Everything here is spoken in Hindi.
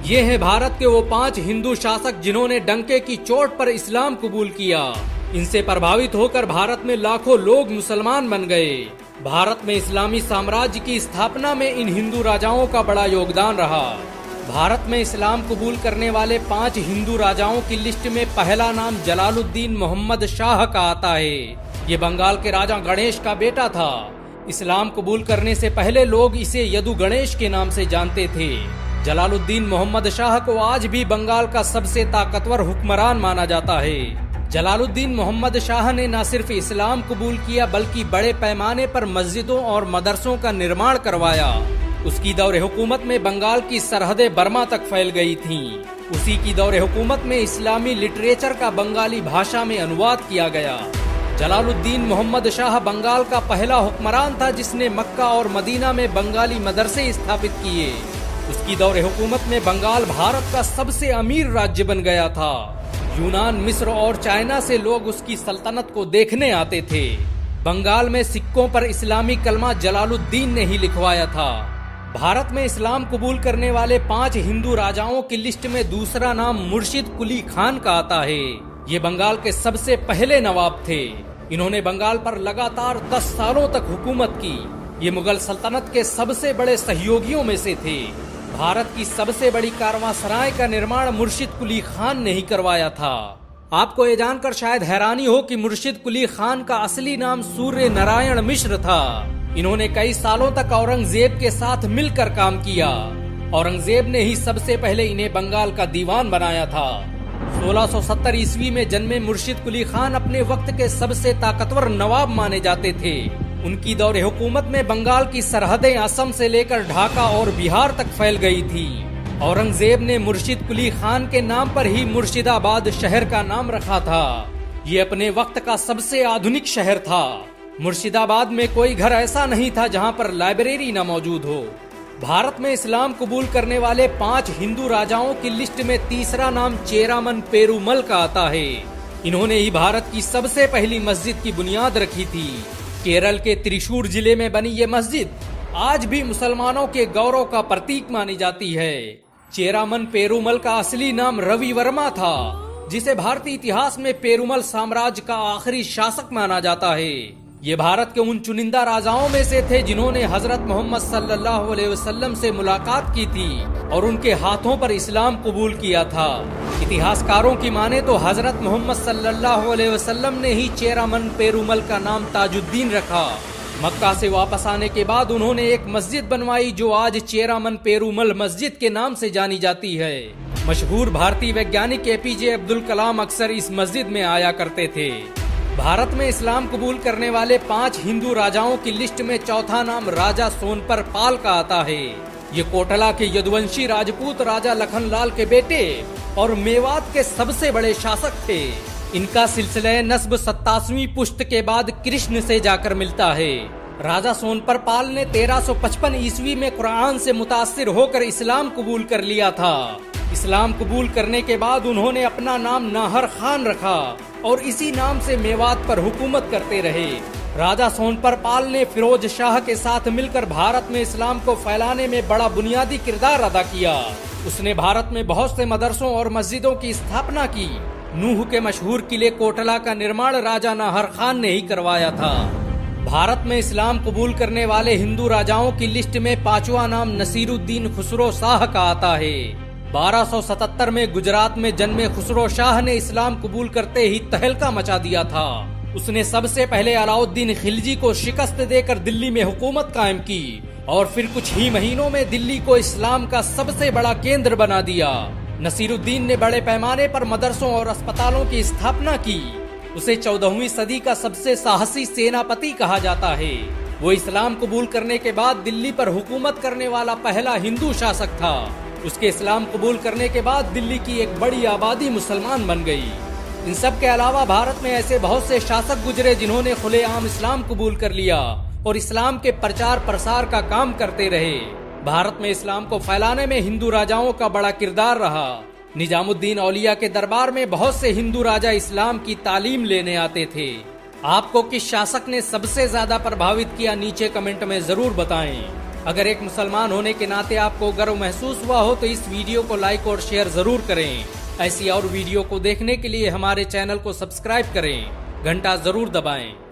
ये हैं भारत के वो 5 हिंदू शासक जिन्होंने डंके की चोट पर इस्लाम कबूल किया। इनसे प्रभावित होकर भारत में लाखों लोग मुसलमान बन गए। भारत में इस्लामी साम्राज्य की स्थापना में इन हिंदू राजाओं का बड़ा योगदान रहा। भारत में इस्लाम कबूल करने वाले 5 हिंदू राजाओं की लिस्ट में पहला नाम जलालुद्दीन मोहम्मद शाह का आता है। ये बंगाल के राजा गणेश का बेटा था। इस्लाम कबूल करने से पहले लोग इसे यदु गणेश के नाम से जानते थे। जलालुद्दीन मोहम्मद शाह को आज भी बंगाल का सबसे ताकतवर हुक्मरान माना जाता है। जलालुद्दीन मोहम्मद शाह ने न सिर्फ इस्लाम कबूल किया बल्कि बड़े पैमाने पर मस्जिदों और मदरसों का निर्माण करवाया। उसकी दौरे हुकूमत में बंगाल की सरहदें बर्मा तक फैल गई थीं। उसी की दौरे हुकूमत में इस्लामी लिटरेचर का बंगाली भाषा में अनुवाद किया गया। जलालुद्दीन मोहम्मद शाह बंगाल का पहला हुक्मरान था जिसने मक्का और मदीना में बंगाली मदरसे स्थापित किए। उसकी दौरे हुकूमत में बंगाल भारत का सबसे अमीर राज्य बन गया था। यूनान, मिस्र और चाइना से लोग उसकी सल्तनत को देखने आते थे। बंगाल में सिक्कों पर इस्लामी कलमा जलालुद्दीन ने ही लिखवाया था। भारत में इस्लाम कबूल करने वाले 5 हिंदू राजाओं की लिस्ट में दूसरा नाम मुर्शिद कुली खान का आता है। ये बंगाल के सबसे पहले नवाब थे। इन्होंने बंगाल पर लगातार 10 सालों तक हुकूमत की। ये मुगल सल्तनत के सबसे बड़े सहयोगियों में से थे। भारत की सबसे बड़ी कारवांसराय का निर्माण मुर्शिद कुली खान ने ही करवाया था। आपको ये जानकर शायद हैरानी हो कि मुर्शिद कुली खान का असली नाम सूर्य नारायण मिश्र था। इन्होंने कई सालों तक औरंगजेब के साथ मिलकर काम किया। औरंगजेब ने ही सबसे पहले इन्हें बंगाल का दीवान बनाया था। 1670 ईस्वी में जन्मे मुर्शिद कुली खान अपने वक्त के सबसे ताकतवर नवाब माने जाते थे। उनकी दौरे हुकूमत में बंगाल की सरहदें असम से लेकर ढाका और बिहार तक फैल गई थी। औरंगजेब ने मुर्शिद कुली खान के नाम पर ही मुर्शिदाबाद शहर का नाम रखा था। ये अपने वक्त का सबसे आधुनिक शहर था। मुर्शिदाबाद में कोई घर ऐसा नहीं था जहां पर लाइब्रेरी न मौजूद हो। भारत में इस्लाम कबूल करने वाले 5 हिंदू राजाओं की लिस्ट में तीसरा नाम चेरामन पेरुमल का आता है। इन्होंने ही भारत की सबसे पहली मस्जिद की बुनियाद रखी थी। केरल के त्रिशूर जिले में बनी ये मस्जिद आज भी मुसलमानों के गौरव का प्रतीक मानी जाती है। चेरामन पेरुमल का असली नाम रवि वर्मा था, जिसे भारतीय इतिहास में पेरुमल साम्राज्य का आखिरी शासक माना जाता है। ये भारत के उन चुनिंदा राजाओं में से थे जिन्होंने हजरत मोहम्मद सल्लल्लाहु अलैहि वसल्लम से मुलाकात की थी और उनके हाथों पर इस्लाम कबूल किया था। इतिहासकारों की माने तो हजरत मोहम्मद सल्लल्लाहु अलैहि वसल्लम ने ही चेरामन पेरुमल का नाम ताजुद्दीन रखा। मक्का से वापस आने के बाद उन्होंने एक मस्जिद बनवाई जो आज चेरामन पेरुमल मस्जिद के नाम से जानी जाती है। मशहूर भारतीय वैज्ञानिक एपीजे अब्दुल कलाम अक्सर इस मस्जिद में आया करते थे। भारत में इस्लाम कबूल करने वाले 5 हिंदू राजाओं की लिस्ट में चौथा नाम राजा सोनपर पाल का आता है। ये कोटला के यदुवंशी राजपूत राजा लखनलाल के बेटे और मेवात के सबसे बड़े शासक थे। इनका सिलसिला नस्ब 27वीं पुश्त के बाद कृष्ण से जाकर मिलता है। राजा सोनपर पाल ने 1355 ईस्वी में कुरान से मुतासिर होकर इस्लाम कबूल कर लिया था। इस्लाम कबूल करने के बाद उन्होंने अपना नाम नाहर खान रखा और इसी नाम से मेवात पर हुकूमत करते रहे। राजा सोनपर पाल ने फिरोज शाह के साथ मिलकर भारत में इस्लाम को फैलाने में बड़ा बुनियादी किरदार अदा किया। उसने भारत में बहुत से मदरसों और मस्जिदों की स्थापना की। नूह के मशहूर किले कोटला का निर्माण राजा नाहर खान ने ही करवाया था। भारत में इस्लाम कबूल करने वाले हिंदू राजाओं की लिस्ट में 5वां नाम नसीरुद्दीन खुसरो शाह का आता है। 1277 में गुजरात में जन्मे खुसरो शाह ने इस्लाम कबूल करते ही तहलका मचा दिया था। उसने सबसे पहले अलाउद्दीन खिलजी को शिकस्त देकर दिल्ली में हुकूमत कायम की और फिर कुछ ही महीनों में दिल्ली को इस्लाम का सबसे बड़ा केंद्र बना दिया। नसीरुद्दीन ने बड़े पैमाने पर मदरसों और अस्पतालों की स्थापना की। उसे 14वीं सदी का सबसे साहसी सेनापति कहा जाता है। वो इस्लाम कबूल करने के बाद दिल्ली पर हुकूमत करने वाला पहला हिंदू शासक था। उसके इस्लाम कबूल करने के बाद दिल्ली की एक बड़ी आबादी मुसलमान बन गई। इन सब के अलावा भारत में ऐसे बहुत से शासक गुजरे जिन्होंने खुलेआम इस्लाम कबूल कर लिया और इस्लाम के प्रचार प्रसार का काम करते रहे। भारत में इस्लाम को फैलाने में हिंदू राजाओं का बड़ा किरदार रहा। निजामुद्दीन औलिया के दरबार में बहुत से हिंदू राजा इस्लाम की तालीम लेने आते थे। आपको किस शासक ने सबसे ज्यादा प्रभावित किया, नीचे कमेंट में जरूर बताएं। अगर एक मुसलमान होने के नाते आपको गर्व महसूस हुआ हो तो इस वीडियो को लाइक और शेयर जरूर करें। ऐसी और वीडियो को देखने के लिए हमारे चैनल को सब्सक्राइब करें, घंटा जरूर दबाएं।